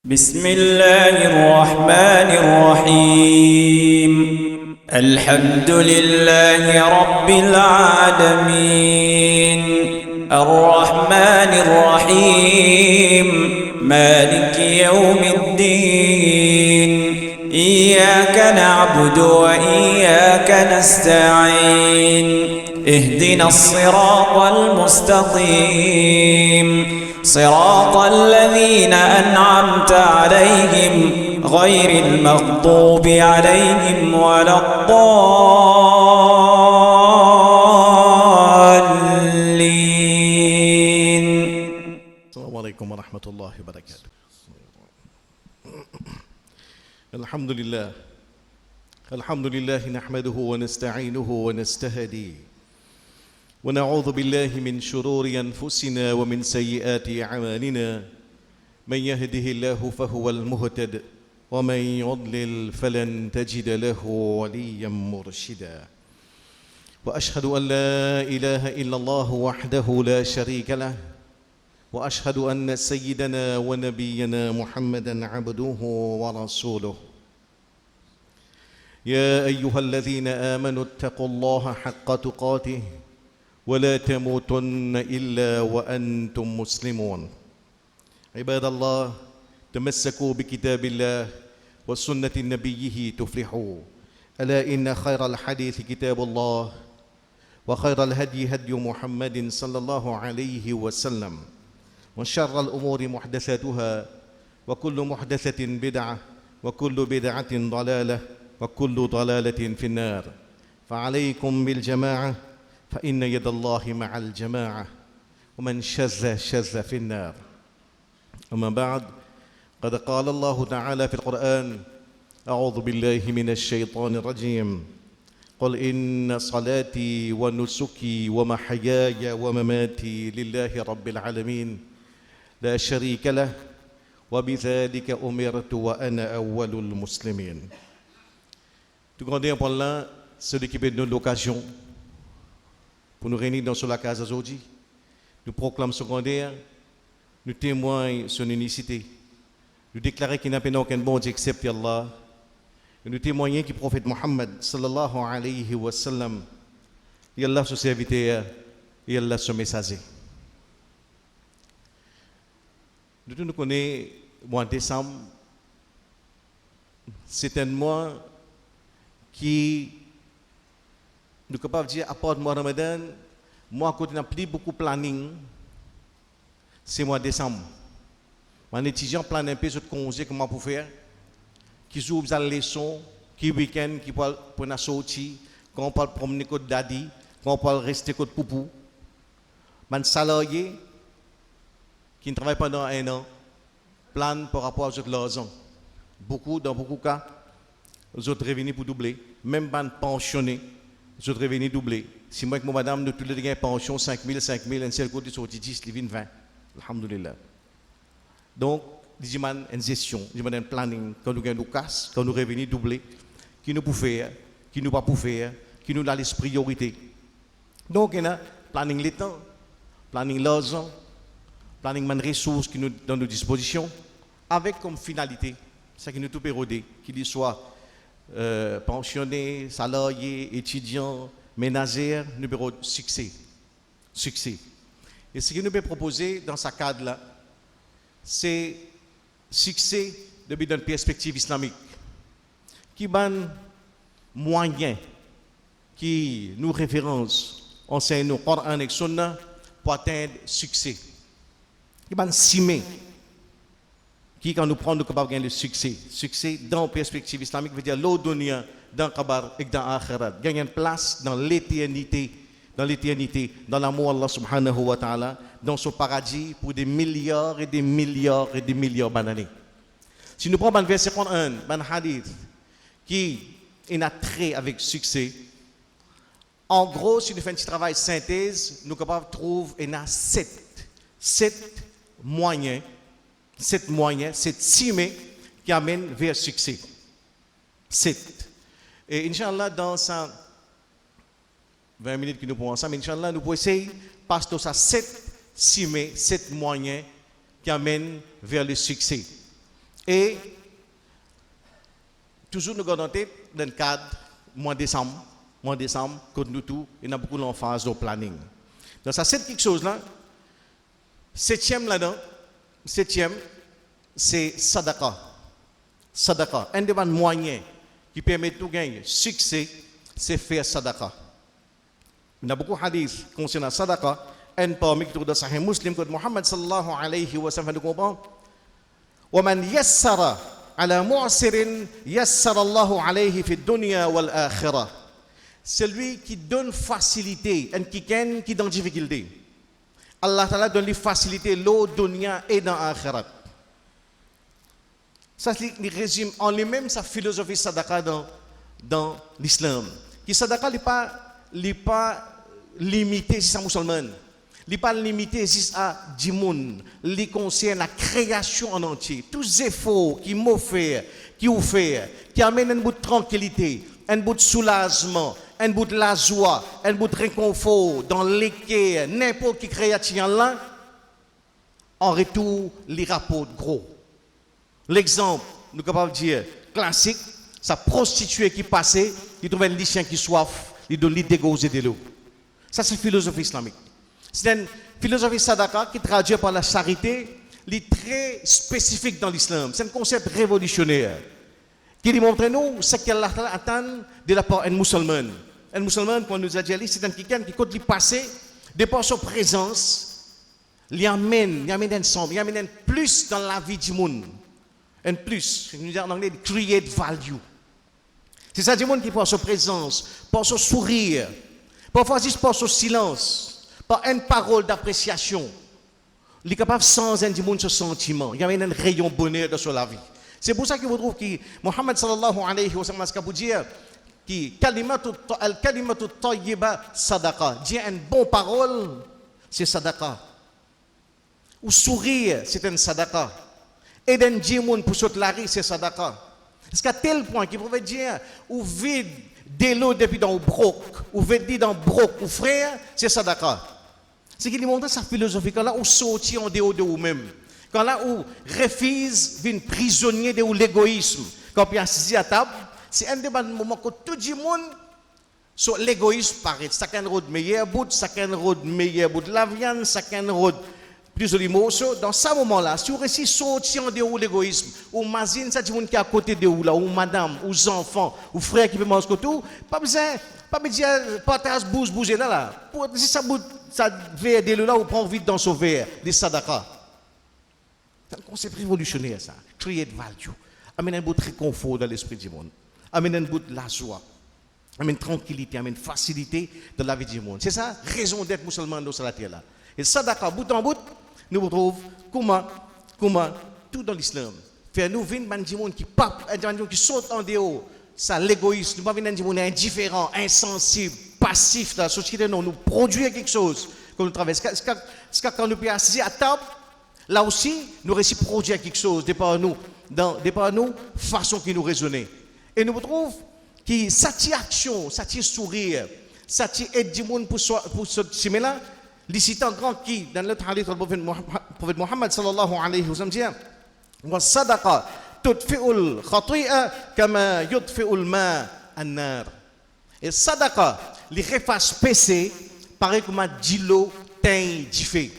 بسم الله الرحمن الرحيم الحمد لله رب العالمين الرحمن الرحيم مالك يوم الدين إياك نعبد وإياك نستعين اهدنا الصراط المستقيم صراط الذين أنعمت عليهم غير المغضوب عليهم ولا الضالين. السلام عليكم ورحمة الله وبركاته. الحمد لله نحمده ونستعينه ونستهديه ونعوذ بالله من شرور أنفسنا ومن سيئات أعمالنا. من يهده الله فهو المهتد ومن يضلل فلن تجد له وليا مرشدا. وأشهد أن لا إله إلا الله وحده لا شريك له وأشهد أن سيدنا ونبينا محمدا عبده ورسوله. يا أيها الذين آمنوا اتقوا الله حق تقاته ولا تموتن إلا وأنتم مسلمون. عباد الله، تمسكوا بكتاب الله وسنة نبيه تفلحوا. ألا إن خير الحديث كتاب الله وخير الهدي هدي محمد صلى الله عليه وسلم وشر الأمور محدثاتها وكل محدثة بدعة وكل بدعة ضلالة وكل ضلالة في النار. فعليكم بالجماعة فإن يد الله مع الجماعة ومن شذ شذ في النار. أما بعد، قد قال الله تعالى في القرآن: أعوذ بالله من الشيطان الرجيم. قل إن صلاتي ونسكي ومحياي ومماتي لله رب العالمين لا شريك له وبذلك أمرت وأنا أول المسلمين. Tout grand Dieu, là, celui qui peut nous donner l'occasion pour nous réunir dans la case aujourd'hui, nous proclamons secondaire, nous témoignons son unicité, nous déclarons qu'il n'y a pas aucun bon Dieu excepté Allah, et nous témoignons que le prophète Mohammed sallallahu alayhi wa sallam, et Allah son serviteur et Allah son messager. Nous connaissons le mois de décembre, c'est un mois qui nous sommes capables de dire, à part le mois de Ramadan, moi, quand on a pris beaucoup de planning, c'est le mois de décembre. Mon étudiant plane un peu ce congé comment pour faire, qui joue à la leçon, qui week-end, qui peut pour la sortie, quand on parle promener côté daddy, quand on parle rester côté poupou. Mon salarié qui travaille pendant un an, plane par rapport à l'argent. Dans beaucoup de cas, les autres revenus pour doubler, même les pensionnés. Les autres revenus doublés. Si moi et mon madame, nous tous les deux pension 5 000, un seul côté sur 10, les 20. Alhamdulillah. Donc, il y a une gestion, il y a un planning, quand nous gagnons nos casses, quand nous revenus doublés, qui nous peut faire, qui nous pas pour faire, qui nous a les priorités. Donc, il y a planning les temps, planning l'argent, planning les ressources qui nous dans nos dispositions, avec comme finalité, ça qui nous tout érodé, qu'il soit pensionnés, salariés, étudiants, ménagères, numéro succès. Et ce que nous pouvons proposer dans ce cadre-là, c'est succès depuis une perspective islamique. Qui est un moyen qui nous référence, enseigne nous Coran et Sunna pour atteindre succès. Qui est un cimé qui, quand nous prenons, nous sommes capables de gagner le succès. Succès dans la perspective islamique veut dire l'audonia dans le kabar et dans l'akhirat. Gagner une place dans l'éternité, dans l'amour d'Allah subhanahu wa ta'ala, dans ce paradis pour des milliards et des milliards et des milliards d'années. Si nous prenons un verset 1, un hadith, qui est trait avec succès, en gros, si nous faisons un petit travail de synthèse, nous sommes capables de trouver 7 moyens, 7 cimés qui amènent vers le succès. 7. Et Inch'Allah, dans 20 minutes que nous pouvons ensemble, Inch'Allah, nous pouvons essayer de passer dans 7 moyens qui amènent vers le succès. Et toujours nous gardons en tête dans le cadre mois de décembre, quand nous tous, il y a beaucoup d'emphase au planning. Donc ça c'est quelque chose là. Septième là-dedans, c'est Sadaqa. Sadaqa, un des moyens qui permet de tout gagner succès, c'est faire Sadaqa. Il y a beaucoup de hadiths concernant Sadaqa. Un parmi qui dans Sahih Muslim, que Muhammad sallallahu alayhi wa sallam nous comprend. وَمَنْ يَسَّرَ عَلَى مُعْسِرٍ يَسَّرَ اللَّهُ عَلَيْهِ فِي الدُّنْيَا وَالْآخِرَةِ. Celui qui donne facilité, et qui donne difficulté. Allah Ta'ala donne les facilités, l'eau, dunya et dans l'akhirat. Ça, il résume en lui-même sa philosophie sadaqa dans l'islam. Qui sadaqa n'est pas limité si c'est musulman. Il n'est pas limité si à Djimoun. Il concerne la création en entier. Tous les efforts qui m'ont fait, qui amènent un bout de tranquillité, un bout de soulagement, un bout de la joie, un bout de réconfort dans lesquels n'importe qui créature là, en retour, les rapports gros. L'exemple, nous sommes capables de dire, classique, sa prostituée qui passait, il trouve un lycéen qui soif, il donne l'idée de l'eau. Ça, c'est la philosophie islamique. C'est une philosophie sadaqa qui traduit par la charité, qui est très spécifique dans l'islam. C'est un concept révolutionnaire qui démontre nous ce qu'Allah attend de la part d'un musulman. Un musulman, quand nous a dit, c'est quelqu'un qui, quand il passe, de par sa présence, il amène un son, il amène un plus dans la vie du monde. Un plus, nous disons en anglais, create value. C'est ça du monde qui par sa présence, par son sourire, parfois juste par son silence, par une parole d'appréciation. Il est capable sans un monde ce sentiment. Il y a un rayon bonheur dans la vie. C'est pour ça que vous trouvez que Muhammad sallallahu alayhi wa sallam a dit que al-kalimatu tayyiba sadaqa. Dire une bonne parole, c'est sadaqa. Ou sourire, c'est une sadaqa. Et d'un djimoun pour sauter la rue, c'est sadaqa. Parce qu'à tel point qu'il pouvait dire, ou vide de l'eau depuis dans le broc, ou vide dans le broc, ou frère, c'est sadaqa. C'est qu'il montre sa philosophie, quand là, ou sortir en dehors de vous-même. Quand là, où refuse d'une prisonnier de l'égoïsme. Quand on est assis à table, c'est un des moments que tout le monde, sur l'égoïsme, paraît. Chacun a meilleur bout, chacun a meilleur bout de la viande, chacun a plus de limoso. Dans ce moment-là, si vous réussissez à sortir en dehors de l'égoïsme, ou imagine ça, du monde qui est à côté de vous, là, ou madame, ou enfants, ou frère qui peut manger tout, pas besoin de dire, partage, bouger là. Si ça verre de l'eau là, ou prend vite dans son verre, des sadaqa. C'est un concept révolutionnaire, ça. Create value. Amène un bout de réconfort dans l'esprit du monde. Amène un bout de la joie. Amène tranquillité, amène facilité dans la vie du monde. C'est ça, raison d'être musulman dans cette terre-là. Et sadaqa, bout en bout, nous retrouvons comment tout dans l'islam. Faire nous venir un monde qui saute en dehors. Ça, l'égoïsme. Nous ne venons pas venir indifférent, insensible, passif dans la société. Non, nous produire quelque chose. Quand nous traversons. Quand nous sommes assis à table, là aussi, nous réussissons à produire quelque chose de par nous, façon qui nous résonne. Et nous retrouvons que cette action, cette sourire, cette aide du monde pour ce là, licitant grand qui, dans le hadith du prophète Muhammad sallallahu alayhi wa sallam dit, wa sadaqa tudfi'ul khati'a kama yudfi'ul ma an-nar. Et sadaqa, les refasse péché, pareil comme un dilo teint du feu.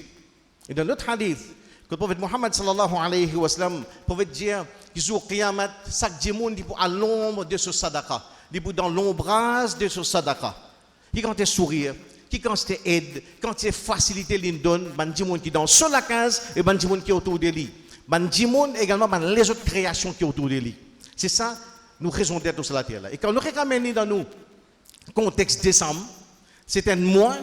Et dans l'autre hadith, que le prophète Muhammad sallallahu alayhi wa sallam pouvait dire qu'il joue au qiyamah, chaque démon dit à l'ombre de ce sadaqa, dit dans l'ombrage de ce sadaqa. Qui quand tu sourire, qui quand tu aide, quand tu facilité l'indonne, ban démon qui dans sur la case et ban démon qui est autour de lui. Ban démon également ban les autres créations qui est autour de lui. C'est ça, nous raison d'être sur la terre là. Et quand nous ramènons dans nous contexte décembre, c'est un mois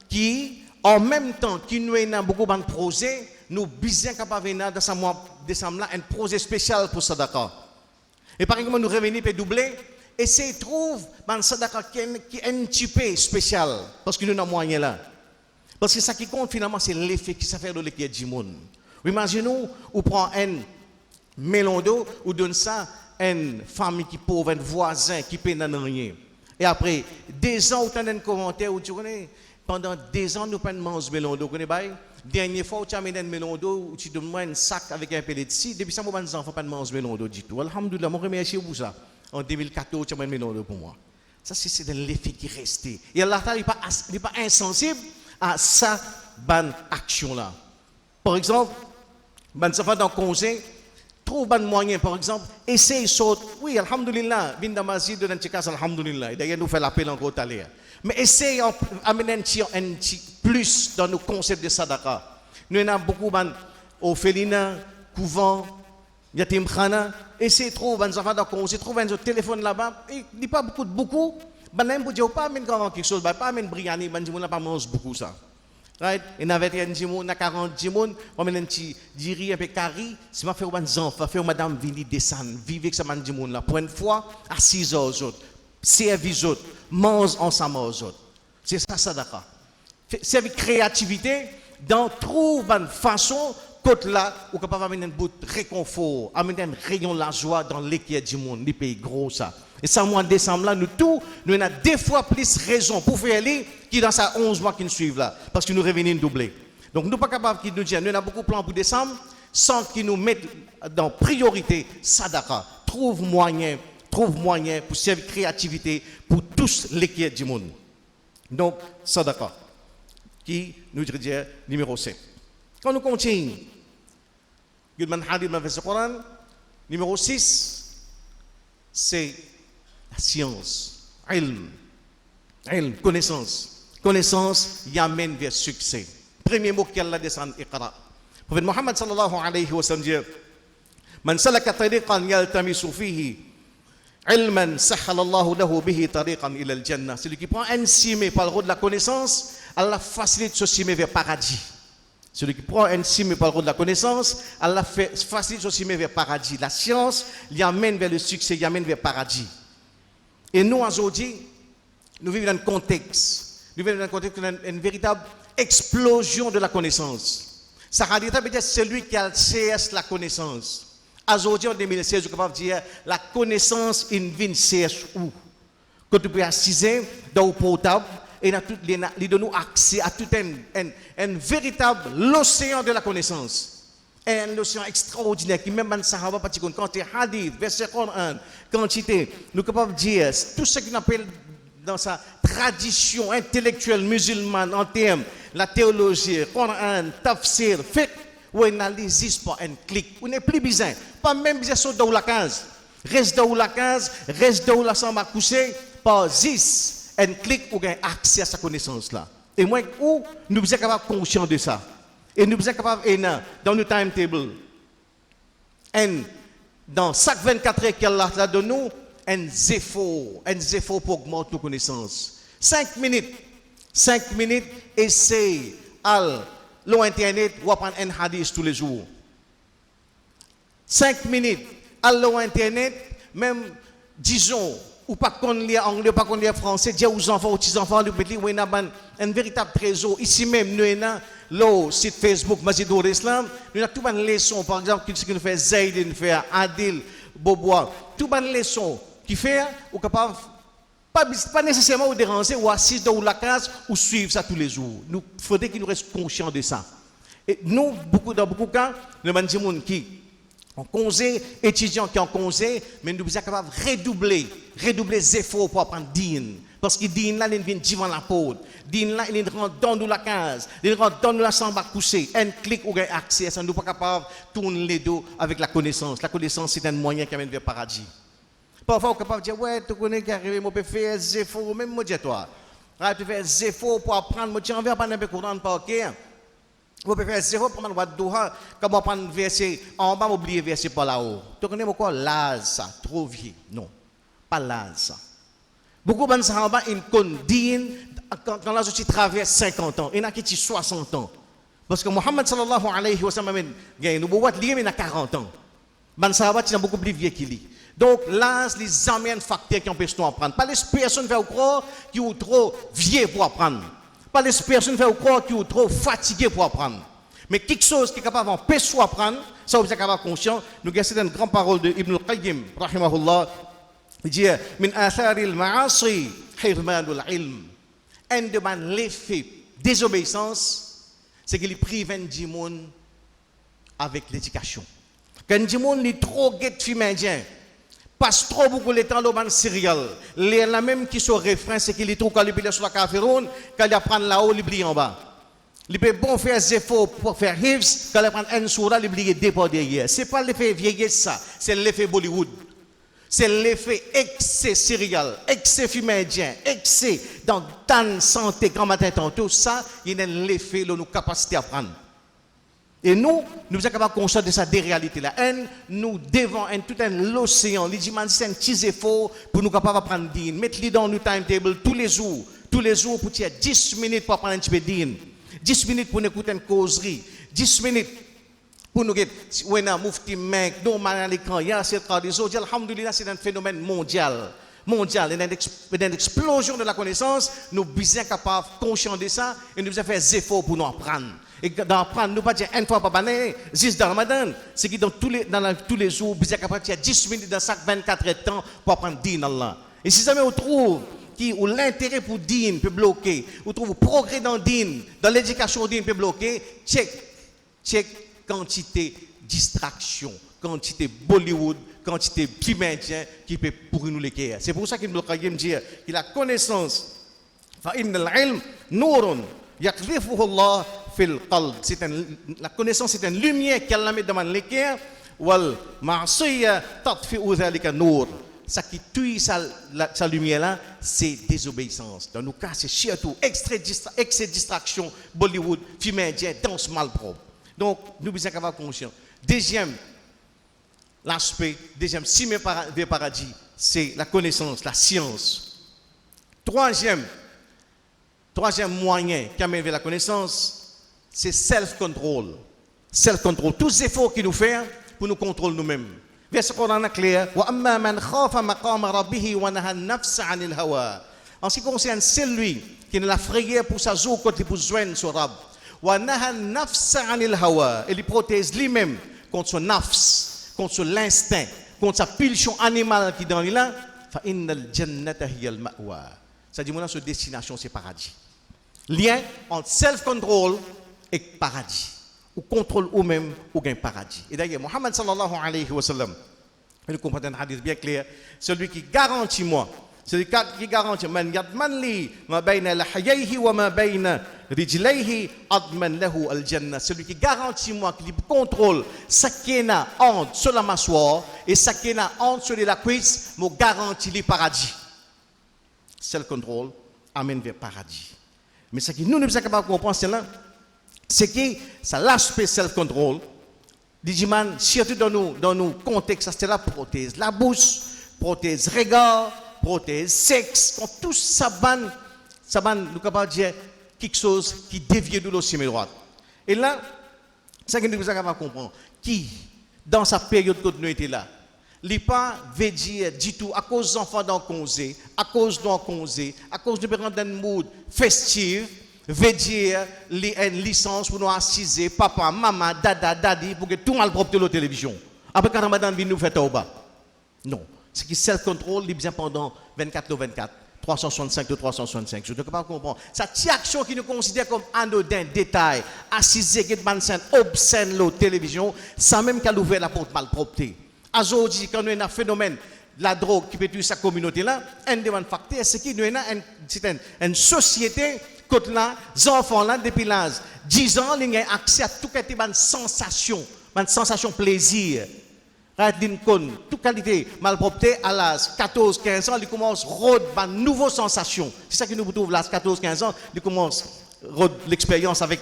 qui en même temps qui nous a beaucoup de projets, nous bien capables dans ce mois décembre là un projet spécial pour sadaqa. Et par exemple nous revenons pour doubler et c'est trouve un sadaqa qui est un petit peu spécial parce que nous avons moyen là. Parce que ça qui compte finalement c'est l'effet qui s'affaire de l'équipe du monde. Imaginez-nous ou prend un melon d'eau ou donne ça à une famille qui pauvre, un voisin qui paie dans rien. Et après 2 ans, vous avez un commentaire où tu connais, pendant 2 ans, nous ne manger melon d'eau. dernière fois, tu as amené un melon d'eau, tu donnes moi un sac avec un pellet de scie. Depuis ça, moi, mes enfants pas de manger melon d'eau du tout. Alhamdoulilah, je remercie pour ça. En 2014, tu as amené un melon d'eau pour moi. Ça, c'est l'effet qui est resté. Et Allah n'est pas insensible à ça, bonne action-là. Par exemple, mes enfants dans le conseil, trouve un moyen, par exemple, essaye sauter. Oui, alhamdoulilah, bin damazid de l'antikas, alhamdoulilah. D'ailleurs, nous fait l'appel encore tout à l'heure. Mais essaye d'amener un petit plus dans nos concepts de sadaqa. Nous avons beaucoup au Félina, couvent, yatim khana. Essayez de trouver un enfant dans le conseil, trouver un téléphone là-bas. Il n'y a pas beaucoup. Ben, vous pas amener quelque chose, pas amener briani, ben, on n'a pas mangé beaucoup ça. Right? Et n'avait rien dit, on a 40 jimon, on a un petit diri, un peu carré, si ma fait un enfant, fait madame vini descendre, vivre avec ce mandimon là, pour une fois, à 6 heures aux autres, servir aux autres, mange ensemble aux autres. C'est ça, sadaqa. C'est avec créativité, dans trouve une façon, côté là, où capable d'amener un bout de réconfort, amener un rayon de la joie dans l'équipe du monde, les pays gros ça. Et ça, mois de décembre là, nous avons 2 fois plus raison pour faire aller qui dans ça 11 mois qui nous suivent là, parce que nous revenons doubler. Donc nous ne sommes pas capables de nous dire, nous avons beaucoup de plans pour décembre, sans qu'ils nous mettent dans priorité sadaqa. Trouve moyen pour servir créativité pour tous l'équipe du monde. Donc, sadaqa, qui nous dit numéro 7. Quand nous continuons, Gudman Hadid m'a fait le Coran, numéro 6, c'est la science, ilm, connaissance. Connaissance y amène vers succès. Premier mot qu'Allah descend, Iqra. Prophète Muhammad sallallahu alayhi wa sallam dit, Man salaka tariqan yaltamisu fihi ilman sahhalallahu lahu bihi tariqan ila al-jannah. Celui qui prend un cime par le route de la connaissance, Allah facilite ce cime vers paradis. Celui qui prend un cime par le route de la connaissance, Allah facilite ce cime vers paradis. La science l'y amène vers le succès, l'y amène vers paradis. Et nous, aujourd'hui, nous vivons dans un contexte. Nous vivons dans un contexte d'une véritable explosion de la connaissance. Ça veut dire celui qui a CS la connaissance. Aujourd'hui, en 2016, je suis capable de dire la connaissance in vin CS où. Quand tu peux assiser dans le portable et il donne accès à tout un véritable l'océan de la connaissance. Un océan extraordinaire qui même dans Sahaba quand il hadith, verset Coran, quantité, nous sommes capables de dire tout ce qu'on appelle dans sa tradition intellectuelle musulmane en termes la théologie, Coran, tafsir, fiqh, où il n'existe pas un clic, où n'est plus besoin, pas même besoin de dans la case, reste dans la case, reste dans la chambre à coucher, pas 10, un clic où il a accès à sa connaissance là. Et moi, où nous sommes capables de conscients de ça. Et nous sommes capables, dans le timetable, dans chaque 24 heures qu'Allah a donné nous, un effort pour augmenter nos connaissances. 5 minutes, essaye à l'internet ou apprendre un hadith tous les jours. 5 minutes, à l'internet, même disons, ou pas qu'on lit anglais, ou pas qu'on lit français, dire aux enfants, aux petits-enfants, un véritable trésor. Ici même, nous avons le site Facebook, Masjidoul Islam, nous avons toute une leçon, par exemple, ce que nous fait Zayd, nous fait Adil, Bobois, toute une leçon qui fait, ou capable, pas nécessairement au déranger, ou assis dans la case, ou suivre ça tous les jours. Nous, il faudrait qu'ils nous restent conscients de ça. Et nous, dans beaucoup de cas, nous avons des gens qui en congé, étudiants qui en congé, mais nous sommes capables de redoubler les efforts pour apprendre din. Parce que din là, il vient devant la porte. Din là, il rentre dans la case. Il rentre dans la chambre à coucher. Un clic ou un accès, ça nous sommes pas capables de tourner les dos avec la connaissance. La connaissance, c'est un moyen qui amène vers le paradis. Parfois, on est capable de dire, ouais, tu connais qui arrive, moi, je peux faire des efforts, même moi, dis-toi. Tu peux faire des efforts pour apprendre, moi, tu en viens apprendre un peu courant par cœur. Vous pouvez faire zéro pour moi, comme on prend un verset en bas, oublier le verset par là-haut. Tu connais pourquoi l'âge, ça, trop vieux. Non, pas l'âge, ça. Beaucoup de gens en bas, ils connaissent quand l'âge aussi traverse 50 ans, il y en a qui ont 60 ans. Parce que Muhammad sallallahu alayhi wa sallam, nous pouvons lire, mais il a 40 ans. Les Sahaba, ils sont beaucoup plus vieux qu'il est. Donc, l'âge, les amène facteurs qui empêchent de apprendre. Pas les personnes qui sont trop vieux pour apprendre. Pas les personnes qui sont trop fatiguées pour apprendre. Mais quelque chose qui est capable d'empêcher d'apprendre, ça vous êtes capable de conscient. Nous avons une grande parole de Ibn al-Qayyim, rahimahullah. Il dit, min athari al-ma'asi hirmanul ilm. Un de l'effet désobéissance, c'est qu'il prive du monde avec l'éducation. Quand du monde est trop guet film indien, passe trop beaucoup de temps dans le céréales. La même qui sont refrain, c'est qu'il est trop calibé sur la caféron, quand il apprend là-haut, il oublie en bas. Il peut bon faire des efforts pour faire hifs, quand il prend un sourd, il oublie départ derrière. Ce n'est pas l'effet vieillesse, ça, c'est l'effet Bollywood. C'est l'effet excès céréales, excès film indien, excès dans tant santé, grand matin, tout ça, il y a l'effet de nos capacités à prendre. Et nous sommes capables de conscience de ça, des réalités-là. Nous devons tout l'océan, les dimanches, c'est un petit effort pour nous capables de prendre dîne. Mettez-les dans nos timetable tous les jours pour tirer 10 minutes pour prendre un petit peu dîne. 10 minutes pour nous écouter une causerie. 10 minutes pour nous dire, oui, Moufti Mek, nous, à l'écran, il y a cette tradition, alhamdoulilah, c'est un phénomène mondial. Il y a une explosion de la connaissance, nous sommes bien capables, conscients de ça, et nous devons faire des efforts pour nous apprendre. Et d'apprendre, nous pas dire une fois par année, juste dans le Ramadan, c'est que dans tous les jours, nous sommes capables de faire 10 minutes dans chaque 24 heures de temps pour apprendre dîne Allah. Et si jamais on trouve où l'intérêt pour dîne peut bloquer, on trouve le progrès dans dîne, dans l'éducation dîne peut bloquer, check quantité distraction, quantité Bollywood, quantité film indien qui peut pourrir nous les cœurs. C'est pour ça qu'il me dit que la connaissance, la connaissance c'est une lumière qu'elle met dans les cœurs, wal ma'siyya tatfi'u dhalika nur. Ça qui tue sa lumière là, c'est désobéissance. Dans nos cas, c'est surtout excès distraction, Bollywood, film indien, danse malpropre. Donc, nous sommes capables de conscience. Deuxième cime vers paradis, c'est la connaissance, la science. Troisième moyen qui amène vers la connaissance, c'est self-control. Self-control. Tous les efforts qu'il nous fait pour nous contrôler nous-mêmes. Verset Coran clair. En ce qui concerne celui qui ne l'a frayé pour sa joue quand il peut joindre son rab. Et il protège lui-même contre son nafs, contre son instinct, contre sa pulsion animale qui est dans lui là. Ça dit, notre destination, c'est paradis. Lien entre self-control et paradis. Ou contrôle ou même ou gain paradis. Et d'ailleurs, Muhammad sallallahu alayhi wa sallam, il comprend un hadith bien clair, celui qui garantit moi, celui qui garantit man yadman li ma bayna lahayhi wa ma bayna rijlayhi adman lahu al-jannah, celui qui garantit moi, qui contrôle ce qui est entre sur la mâchoire et ce qui est entre sur la cuisse, me garantit le paradis. Self-control amène vers paradis. Mais ce qui nous ne sommes pas capables de comprendre, c'est que ça l'aspect self-control, surtout dans nos contextes, c'est la prothèse, la bouche, prothèse regard, prothèse sexe, quand tout ça nous sommes capables de dire quelque chose qui dévie de l'océan droite. Et là, c'est ce que nous sommes capables de comprendre. Qui, dans sa période que nous étions là, il pas veut dire du tout à cause des enfants dans congé, à cause d'un congé, à cause de un mood festif, veut dire une licence pour nous assiser papa, maman, dada, daddy pour que tout mal propre de la télévision. Après quand Ramadan vient nous faire tauba. Non, c'est qui self-control il bien pendant 24/24, 365/365. Je ne peux pas comprendre. Cette action qui nous considère comme anodin, détail, assiser que de obscène la télévision, sans même qu'elle ouvre la porte malpropreté. Aujourd'hui, quand nous avons un phénomène, la drogue qui peut tuer sa communauté là, un des facteurs, c'est qu'il y a une société, quand là, les enfants là, depuis l'âge 10 ans, ils ont accès à toute sensation plaisir. Toute qualité malpropreté à l'âge 14-15 ans, ils commencent à rôder une nouvelle sensation. C'est ça que nous trouvons à l'âge 14-15 ans, ils commencent à rôder l'expérience avec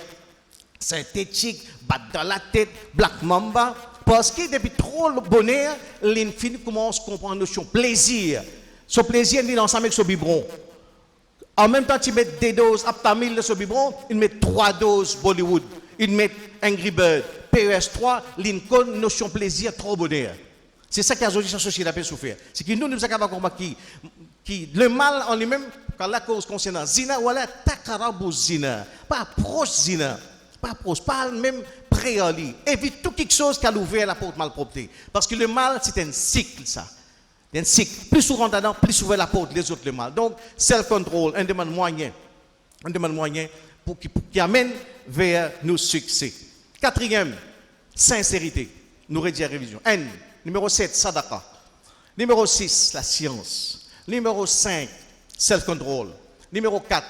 synthétique, battre dans la tête, Black Mamba. Parce que depuis trop le bonheur, l'infini commence à comprendre la notion plaisir. Ce plaisir, il est ensemble avec ce biberon. En même temps, tu mets des doses Aptamil de ce biberon, il met 3 doses Bollywood. Il met Angry Bird, PES3, Lincoln, notion plaisir, trop bonheur. C'est ça qu'aujourd'hui, la société a fait souffrir. C'est que nous sommes capables de comprendre qui le mal en lui-même, quand la cause concernant zina, ou alors takarabu zina, pas proche zina. Pas proche, pas même préali. Évite tout quelque chose qui a ouvert la porte malpropreté. Parce que le mal, c'est un cycle, ça. Un cycle. Plus souvent dedans, plus souvent la porte, les autres le mal. Donc, self-control, un demande moyen pour qui amène vers nos succès. Quatrième, sincérité. Nous rédigons la révision. N. Numéro 7, sadaqa. Numéro 6, la science. Numéro 5, self-control. Numéro 4,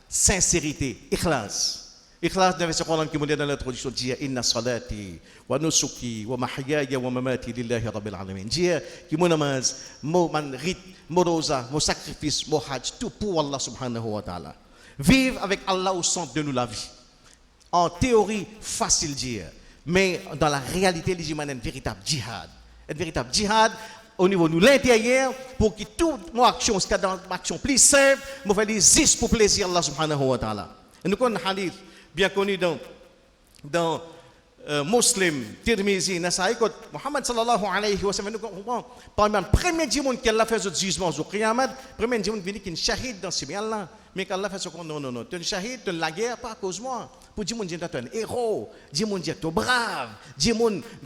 sincérité, ikhlas. Ikhlas, dans le verset Coran qui me dit dans l'introduction, dire inna salati wa nusuki wa mahyaya wa mamati lillahi rabbil alamin. Dire que mon namaz, mon rite, mon rosa, mon sacrifice, mon hajj, tout pour Allah subhanahu wa ta'ala. Vivre avec Allah au centre de nous la vie. En théorie, facile dire, mais dans la réalité, les humains, un véritable djihad. Un véritable djihad au niveau de l'intérieur pour que toute mon action, ce dans l'action plus simple, me fait existe pour plaisir Allah subhanahu wa ta'ala. Et nous connaissons un hadith bien connu dans Muslim, Tirmizi, Nasaï, que Muhammad sallallahu alayhi wa sallam, nous comprenons, parmi les premiers dimanches qu'elle a fait au jugement, au Qiyamah, le premier dimanche vient qu'il est shahid dans ce bien-là. Mais qu'Allah fait ce qu'on non, tu es un shahid, tu es la guerre, pas à cause de moi. Pour dire, tu es un héros, dire, tu es brave, dire,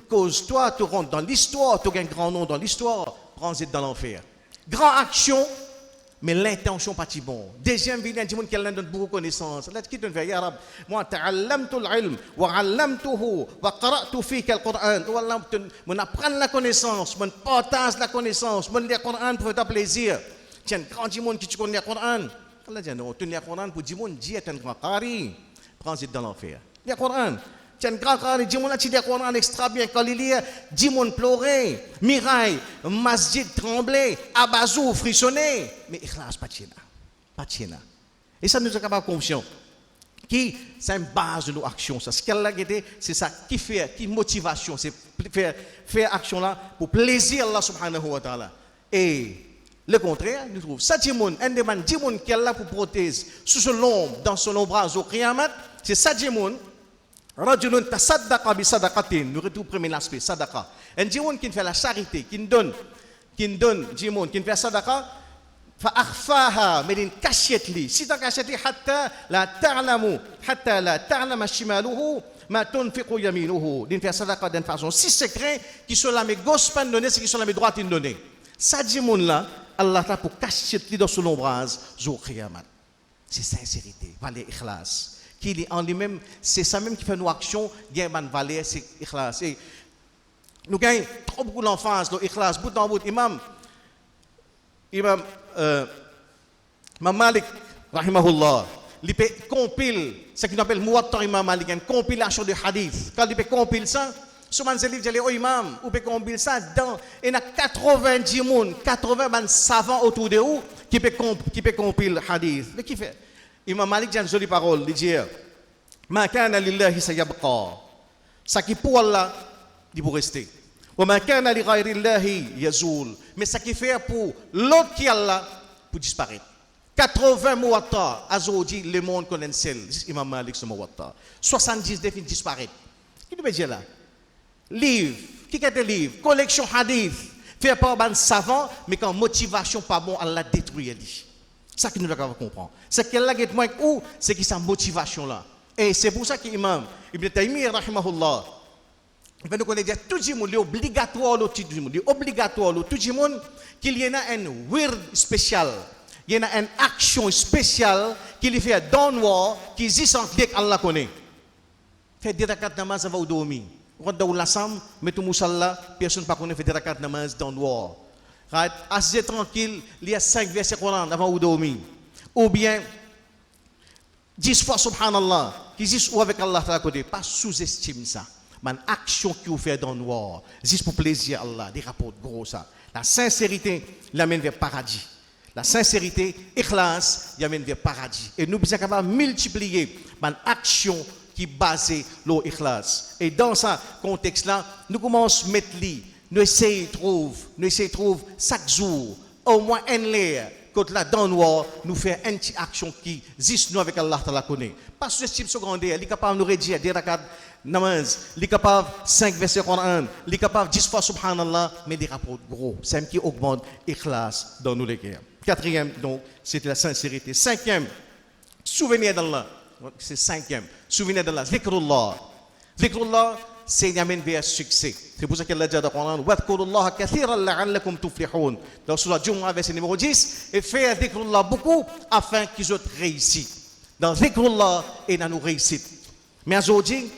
cause toi, tu rentres dans l'histoire, tu as un grand nom dans l'histoire, transit dans l'enfer. Grande action, mais l'intention pas si bon. Deuxième vilain, dis-moi qu'elle donne beaucoup de connaissances. Là, qui te fait, ya Rab, moi, ta'allamtu al-ilm, wa 'allamtuhu, wa qara'tu fika al-Qur'an. Wallah, on apprend la connaissance, on partage la connaissance, on lit le Coran pour faire plaisir. Tiens, grand dis-moi qui tu connais le Coran. Allah dit non, tu lis le Coran pour dis-moi, dis un grand qari, transit dans l'enfer. Lis le Coran. Tiens, grand qari, dis-moi là, tu lis le Coran extra bien, quand il lit, dis-moi pleurer, miraille, masjid trembler, abazou frissonner. Mais ikhlas, pas tchena. Et ça nous est capable de confiance. Qui, c'est une base de nos actions. Ça. Ce qu'elle a dit, c'est ça qui fait, qui motivation, c'est faire action là pour plaisir Allah subhanahu wa ta'ala. Et le contraire, nous trouvons ça, un des man, qui est là pour protéger sous son ombre, dans son ombrage au Qiyamah, c'est ça, Rajulun tasaddaqa bi sadaqatin, nous retrouvons le premier aspect, sadaqa. Un djimoun qui fait la charité, qui donne, djimoun, qui fait sadaqa, fa akhfaha, mais une cachette li. Si ta cachette li, hatta la ta'lama shimaluhu, ma tunfiqu yaminuhu. D'une fait sadaqa d'une façon si secret, qui sont la mes gauche pas donné, c'est qui sont la mes droite donné. Ça djimoun là, Allah t'a pour cachette li dans son ombrage, jour qiyamah. C'est sincérité, valeur ikhlas. Qui en lui-même, c'est ça même qui fait nos actions, gagne une valeur, c'est ikhlas. Et nous gagnons trop beaucoup d'enfance, l'ikhlas, bout en bout. Imam Malik, rahimahullah, il peut compile, ce qu'on appelle Muwatta Imam Malik, une compilation de hadith. Quand il peut compile ça, souvent ce livre, je dis, oh imam, ou peut compiler ça dans, il y a 90 personnes, 80 savants autour de vous qui peut compiler hadith. Mais qui fait? Imam Malik dit une jolie parole, il dit Ma kana lillahi sayabqa. Ça qui pour Allah, il pour rester. Wa ma kana li ghayri Allahi yazul. Mais ça qui fait pour l'autre qui est Allah, pour disparaître. 80 muwatta, azodi, le monde connaît seul. Imam Malik, ce muwatta. 70 définies disparaître. Qui veut dire là? Livre, qui est le livre? Collection hadith. Fait par un savant, mais quand motivation pas bon, Allah détruit lui. Ça qui nous devons comprendre. C'est qu'elle a dit moi où c'est qui sa motivation là. Et c'est pour ça qu'Imam Ibn Taymiyyah rahimahullah, il va nous connaître tout le monde, il est obligatoire tout le monde, tout le monde qu'il y a un wird spécial, il y a une action spéciale qu'il fait dans le noir qui existe en fait Allah connaît. Fait des rakat namaz avant de dormir. Quand on la sam, met tout musalla, personne ne connaît fait des rakat namaz dans le noir. Assez tranquille, il y a 5 versets Coran avant de dormir. Ou bien 10 fois subhanallah, qui disent ou avec Allah à côté, pas sous-estime ça. Man action qui vous fait dans le noir, juste pour plaisir Allah, des rapports gros ça. La sincérité l'amène vers le paradis. La sincérité, ikhlas, l'amène vers le paradis. Et nous sommes capables de multiplier man action qui est basée sur l'ikhlas. Et dans ce contexte-là, nous commençons à mettre li. Nous essayons de trouver chaque jour au moins un l'air. Quand là dans le noir, nous faisons une petite action qui existe nous avec Allah la connaît. Pas ce type secondaire, il est capable de nous rédiger des rakat namaz, il est capable 5 versets Coran, il est capable 10 fois subhanallah, mais des rapports gros. C'est un qui augmente l'ikhlas dans nos légumes. Quatrième, donc, c'était la sincérité. Cinquième, souvenir d'Allah. C'est cinquième, souvenir d'Allah. Zikrullah. Zikrullah, c'est une amène vers succès. C'est pour ça qu'elle a dit dans le Coran, Wadkurullaha kathiran la'allakum tuflihun. Dans Surah Jumu'ah, verset numéro 10, et faire Zikrullah beaucoup afin qu'ils soient réussis. Dans Zikrullah et dans nos réussites. Mais aujourd'hui,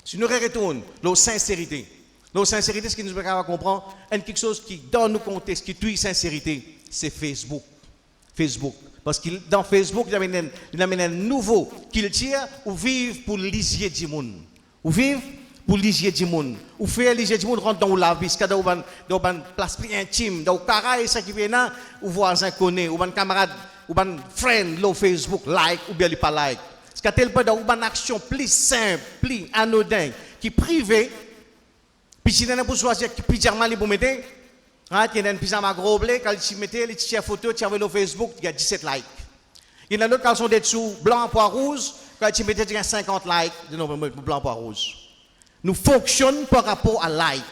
si nous retournons la sincérité, ce qui nous permet de comprendre, c'est quelque chose qui, dans nos contextes, qui tue sincérité, c'est Facebook. Parce que dans Facebook, il y a un nouveau culture où vivre pour l'isier du monde. Où vivre pour l'isier du monde. Où faire l'isier du monde rentre dans la vie, dans une place plus intime, dans le carré, ça qui vient là, où voisin connaît, où un camarade, où un friend, le Facebook, like, ou bien il pas like. C'est qu'à tel point dans une action plus simple, plus anodin, qui privée, puis si on a pour choisir qui pyjama pour mettre, il y a un pyjama gros blé, quand tu mettais les petites photos, tu avais le Facebook, il y a 17 likes. Il y en a d'autres qui sont des dessous blanc, pois rouge, quand tu mettais, il y a 50 likes, blanc, pois rouge. Nous fonctionnons par rapport à like,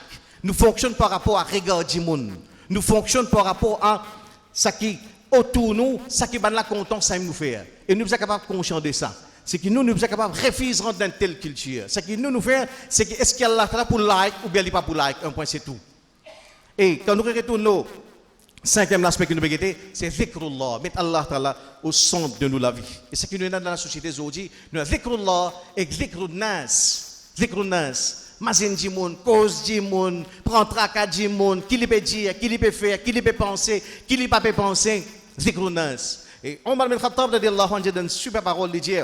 nous fonctionnons par rapport à regard du monde, nous fonctionnons par rapport à ce qui autour de nous, ce qui va la content, ça nous faire. Et nous sommes capables de conscients de ça. C'est que nous sommes capables de refuser dans une telle culture. Ce qui nous fait, c'est que est-ce qu'elle est là pour like ou bien elle n'est pas pour like. Un point, c'est tout. Et quand nous retournons, cinquième aspect que nous avons, c'est zikrullah, mettre Allah Ta'ala au centre de nous la vie. Et ce qui nous est dans la société aujourd'hui, nous avons zikrullah et zikrunnas. Mazin du monde, cause du monde, prendre tracas du monde, qui lui peut dire, qui lui peut faire, qui lui peut penser, qui lui pas peut penser, zikrunnas. Et Omar bin Khattab radiyallahu anhu donne une super parole, il dit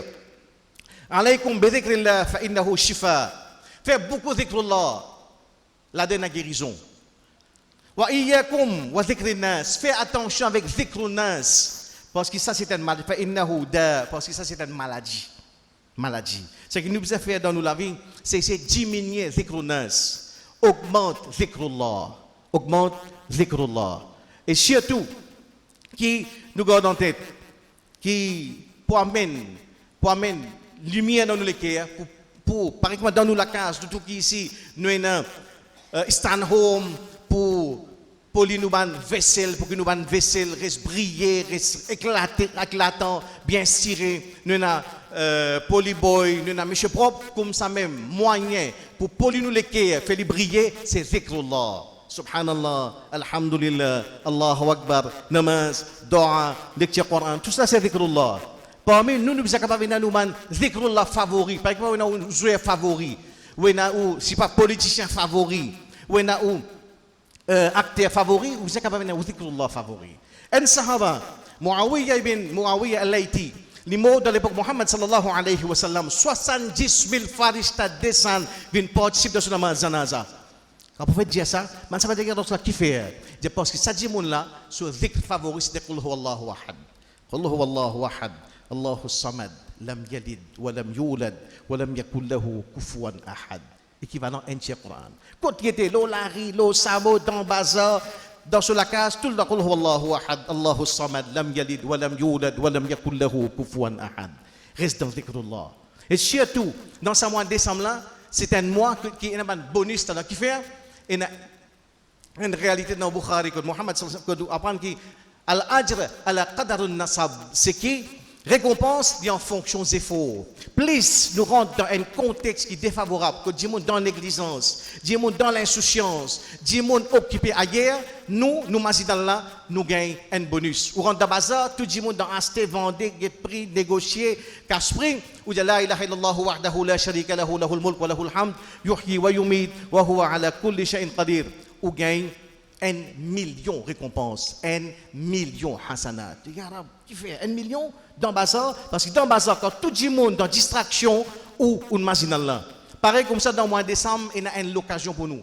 alaykum bi dhikrillah fa innahu shifa. Fais beaucoup zikrullah, la donne la guérison. Wa iyyakum wa dhikrinnas. Fais attention avec zikrunnas, parce que ça c'est une maladie, fa innahu da, parce que ça c'est une maladie. Ce que nous devons faire dans la vie, c'est diminuer zikrunnas, augmente zikrullah. Et surtout, qui nous garde en tête, qui pour amener lumière dans nos cœurs, pour par exemple dans nous la case, tout qui ici, nous avons stand home pour nous ban vaisselle, pour que nous ban vaisselle reste briller, reste éclatant, bien ciré. Nous avons polyboy, nous avons monsieur propre, comme ça même, moyen pour polir nous les cœurs, faire les briller, c'est zikrullah. Subhanallah, Alhamdulillah, Allahu Akbar, namaz, dua, lecture Coran, tout ça c'est zikrullah. Parmi nous, nous sommes capables de nous zikrullah favori. Par exemple, nous avons un joueur favori, ou si pas politicien favori, ou acteur favori, ou vous êtes capable de zikrullah favori. Un sahaba, Muawiyah al-Laythi, les mots de l'époque Muhammad sallallahu alayhi wa sallam, 70 000 farishtas descendent, viennent participer dans ce namaz janaza. Quand vous pouvez dire ça, ça va dire que qui fait. Parce que ça dit mon là, sur zikr favori, c'est Qul huwallahu ahad. Qul huwallahu ahad. Allahu samad. Lam yalid, wa lam yulad, wa lam yakul lahu kufuwan ahad. Équivalent entier Coran. Quand il était l'eau lari, l'eau samo, dans bazar, dans sur la case, tout le temps, Qul huwallahu ahad. Allahu samad. Lam yalid, wa lam yulad, wa lam yakul lahu kufuwan ahad. Reste dans zikrullah. Et surtout, dans ce mois de décembre là, c'est un mois qui est un bonus qui fait. Et une réalité dans le Bukhari que Mohammed apprend que al-ajr ala qadarun nasab, c'est qui récompense en fonction des efforts. Plus nous rentrons dans un contexte qui est défavorable, que du monde dans négligence, du monde dans l'insouciance, du monde occupé ailleurs, nous là, nous gagnons un bonus. Ou rentre dans le bazar, tout le monde dans acheter, vendre, prix, négocier, cash prix, ou de la ilaha illallah wahdahu la sharika lahu lahul mulk wa lahul hamd, yuhyi wa yumit wa huwa ala kulli shay'in qadir. Ou gagne 1 million de récompenses, 1 million hasanat. Qui fait 1 million dans le bazar? Parce que dans le bazar, quand tout le monde dans distraction ou une machine là. Pareil comme ça, dans le mois de décembre, il y a une occasion pour nous.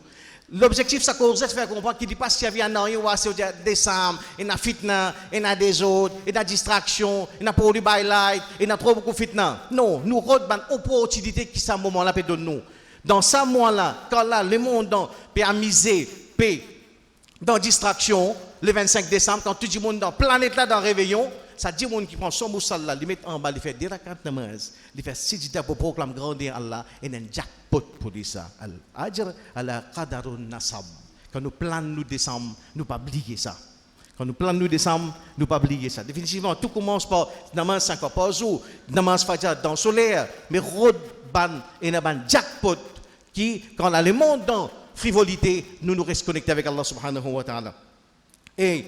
L'objectif, c'est de faire comprendre qu'il ne dit pas s'il y a un an, il y a décembre, il y a fitna, il y a des autres, il y a distraction, il y a produit by light, il y a trop beaucoup de fitna. Non, nous avons une opportunité qui, à ce moment-là, peut donner nous. Dans ce moment-là, quand là, le monde peut amuser, peut dans distraction, le 25 décembre, quand tout le monde dans la planète là, dans le réveillon, ça dit monde qui prend son moussal là, il met en bas, il fait des rakats namaz, il fait sijda pour proclamer grandir Allah, et un jackpot pour dire ça. Al-ajr ala qadarun nasab. Quand nous planons nous décembre, nous pas oublier ça. Quand nous planons nous décembre, nous pas oublier ça. Définitivement, tout commence par namaz 5 fois par jour, namaz fajr dans le soleil, mais road ban et un jackpot qui, quand là, le monde dans frivolité, nous restons connectés avec Allah subhanahu wa ta'ala. Et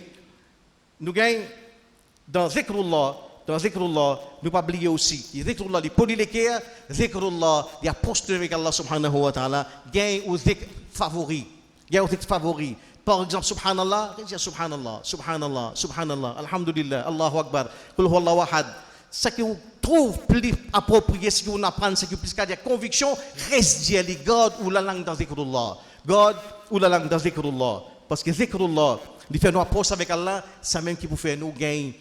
nous gagnons dans zikrullah, dans zikrullah, nous pas oublier aussi. Zikrullah, il poli les cœurs, zikrullah, il a posté avec Allah subhanahu wa ta'ala, gagne aux zikr favoris. Gagne aux zikr favoris. Par exemple, subhanallah, subhanallah, subhanallah, subhanallah, alhamdulillah, Allahu akbar, kul huwallahu ahad. Ce que vous trouvez plus approprié, ce que vous apprenez, ce que vous avez conviction, reste dire les God ou la langue dans zikrullah. God ou la langue dans zikrullah. Parce que zikrullah, il fait nous approcher avec Allah, c'est même qui vous fait nous gagner.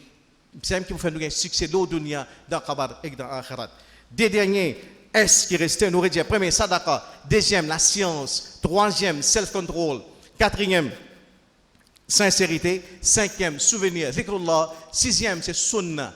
C'est même qui vous fait nous gagner succès dans le dunya, dans le kabar et dans l'akhirat. Des derniers, est-ce qui restait, nous aurait dit, premier, sadaqa. Deuxième, la science. Troisième, self-control. Quatrième, sincérité. Cinquième, souvenir. Zikrullah. Sixième, c'est sunnah.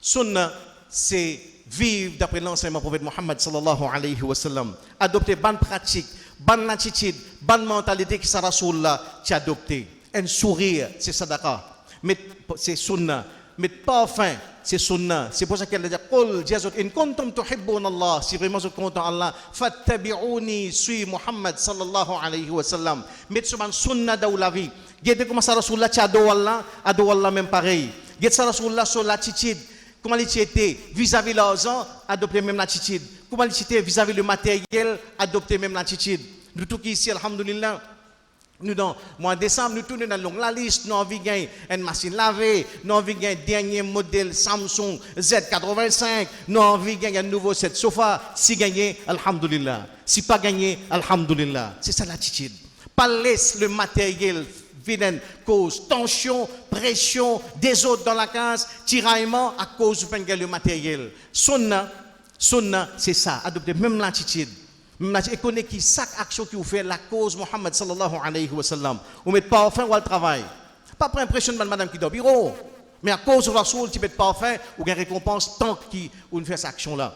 Sunnah, c'est vivre d'après l'enseignement du prophète Muhammad sallallahu alayhi wa sallam. Adopter bonne pratique, bonne attitude, bonne mentalité qui sera sur là, tu adopté. Un sourire, c'est sadaqa. Mais c'est sunnah. Mais parfum, c'est sunnah. C'est pour ça qu'elle dit Qul Jésus, in kuntum tuhibbun Allah, si vraiment vous comptez Allah, fattabi'uni, suis Muhammad sallallahu alayhi wa sallam. Mettez sur sunnah dans la vie. Gardez comment ça Rasulullah, tu ado Allah même pareil. Gardez ça Rasulullah sur l'attitude. Comment il était vis-à-vis de l'argent, adopter même l'attitude. Comment il était vis-à-vis du matériel, adopter même l'attitude. Nous tous ici, alhamdulillah. Nous, dans le mois de décembre, nous tournons dans la liste, nous avons une machine lavée, nous avons un dernier modèle Samsung Z85, nous avons un nouveau set sofa. Si gagné, alhamdulillah. Si pas gagné, alhamdulillah. C'est ça l'attitude. Pas laisse le matériel vilain cause tension, pression, des autres dans la case, tiraillement à cause du le matériel. Sunnah, c'est ça, adopter même l'attitude. Et connaît qui chaque action qui vous fait la cause Muhammad sallallahu alayhi wa sallam. Vous mettez pas fin ou le travail. Pas pour impression de madame qui est au bureau. Mais à cause de Rasoul, tu mets pas fin ou une récompense tant qu'on fait cette action-là.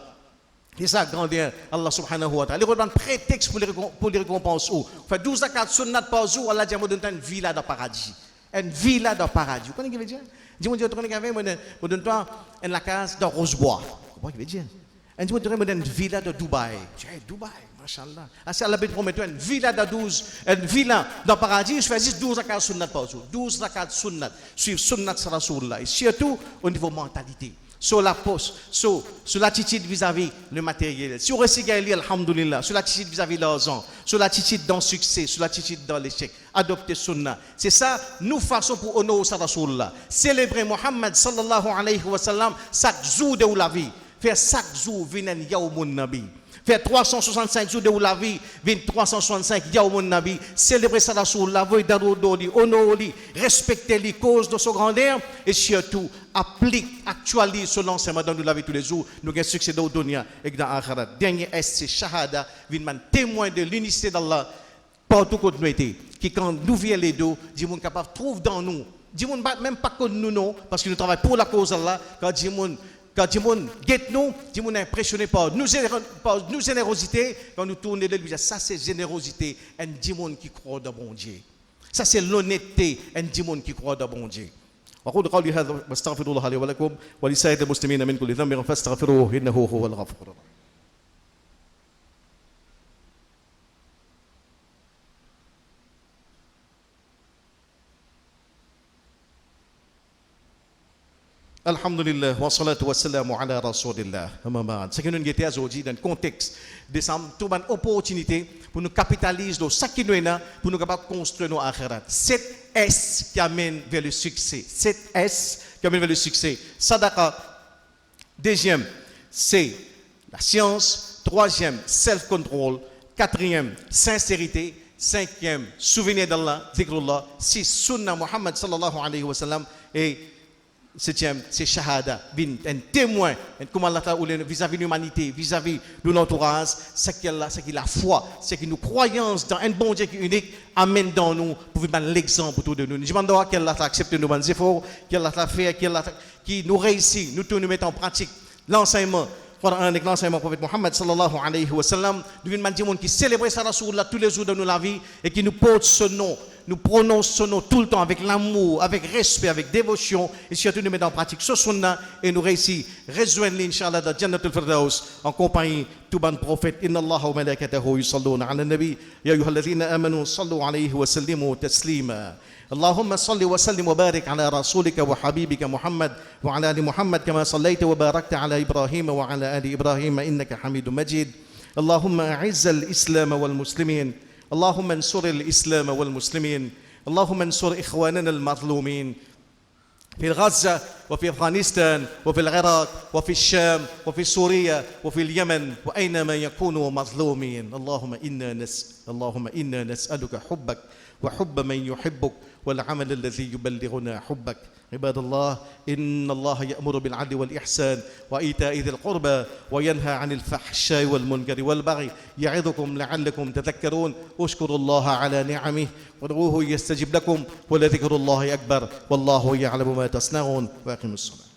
C'est ça, grandeur, Allah subhanahu wa ta'ala. Il y a un prétexte pour les récompenses. Fait 12 zakat sunnat par jour, Allah dit à moi donne une villa dans le paradis. Une villa dans le paradis. Vous connaissez ce que veut dire? Dis-moi, tu connais ce que veut dire? Je donne toi une case dans Rosebois. Vous comprenez ce que veut dire? Et dis-moi, tu donne une villa de Dubaï. Dubaï. Machallah. C'est Allah qui promet une villa de 12, une villa dans le paradis, je fais juste 12 zakat sunnat par jour. 12 zakat sunnat. Suivre sunnat sur Rasulullah. Et surtout au niveau mentalité. Sur la poste, sur l'attitude vis-à-vis le matériel. Sur le cigare, alhamdulillah. Sur l'attitude vis-à-vis l'argent. Sur l'attitude dans le succès. Sur l'attitude dans l'échec. Adopter sunnah. C'est ça, nous faisons pour honorer sa Rasulullah. Célébrer Muhammad sallallahu alayhi wa sallam chaque jour de la vie. Faire chaque jour venir yawmun nabi. Faire 365 jours de la vie, 365 Yawmun Nabi, célébrer ça sur la voie d'Arodoli, honorer, respecter les causes de son grandeur et surtout appliquer, actualiser son enseignement dans la vie tous les jours. Nous avons succès dans le dunya et dans l'akhirat. Dernier c'est Shahada, vient témoin de l'unicité d'Allah partout où nous étions. Qui quand nous vient les deux, dit mon capable trouve dans nous, dit mon même pas que nous non, parce que nous travaillons pour la cause d'Allah, quand dit mon quand Dimon guette nous, Dimon est impressionné par nos générosité. Quand nous tournons de lui, ça c'est générosité, un Dimon qui croit dans bon Dieu. Ça c'est l'honnêteté, un Dimon qui croit dans bon Dieu. أقول قولي هذا واستغفر الله لي ولكم ولسائر المسلمين من كل ذنب فاستغفروه إنه هو الغفور الرحيم. Alhamdulillah, wa salatu wa salamu ala rasulillah. Ce que nous avons aujourd'hui dans le contexte de cette opportunité pour nous capitaliser de ce qui nous est pour nous construire nos akhirat. 7 S qui amène vers le succès. 7 S qui amène vers le succès. Sadaqa. Deuxième, c'est la science. Troisième, self-control. Quatrième, sincérité. Cinquième, souvenir d'Allah, zikrullah. 6, sunnah Muhammad sallallahu alayhi wa sallam. Et septième, c'est shahada, un témoin, comment Allah vis-à-vis de l'humanité, vis-à-vis de l'entourage, c'est que la foi, c'est que nos croyances dans un bon Dieu qui est unique amènent dans nous pour vivre l'exemple autour de nous. Nous demandons qu'Allah accepte nos bonnes efforts, qu'Allah fait, qui nous réussit, nous mettons en pratique l'enseignement. Avec l'enseignement du prophète Muhammad sallallahu alayhi wa sallam, nous venons de dire qui célèbre sa Rasulullah tous les jours de nos la vie et qui nous porte ce nom nous prononçons son nom tout le temps avec l'amour, avec respect, avec dévotion, et surtout nous mettons en pratique ce sunna et nous réussissons. Rejoignez l'inch'Allah dans Jannatul Firdaus en compagnie de tout bon prophète. Inna Allah wa malaikatahu yusalluna ala nabi ya ayyuhalladhina amanu sallu alayhi wa sallimu taslima. اللهم صل وسلم وبارك على رسولك وحبيبك محمد وعلى ال محمد كما صليت وباركت على ابراهيم وعلى ال ابراهيم انك حميد مجيد. اللهم اعز الاسلام والمسلمين، اللهم انصر الاسلام والمسلمين، اللهم انصر اخواننا المظلومين في غزة وفي أفغانستان وفي العراق وفي الشام وفي سوريا وفي اليمن وأينما يكونوا مظلومين. اللهم إنا نسألك حبك وحب من يحبك والعمل الذي يبلغنا حبك. عباد الله، إن الله يأمر بالعدل والإحسان وإيتاء ذي القربى وينهى عن الفحشاء والمنكر والبغي يعظكم لعلكم تذكرون. اشكروا الله على نعمه وادعوه يستجب لكم ولذكر الله أكبر والله يعلم ما تصنعون. وأقيموا الصلاة.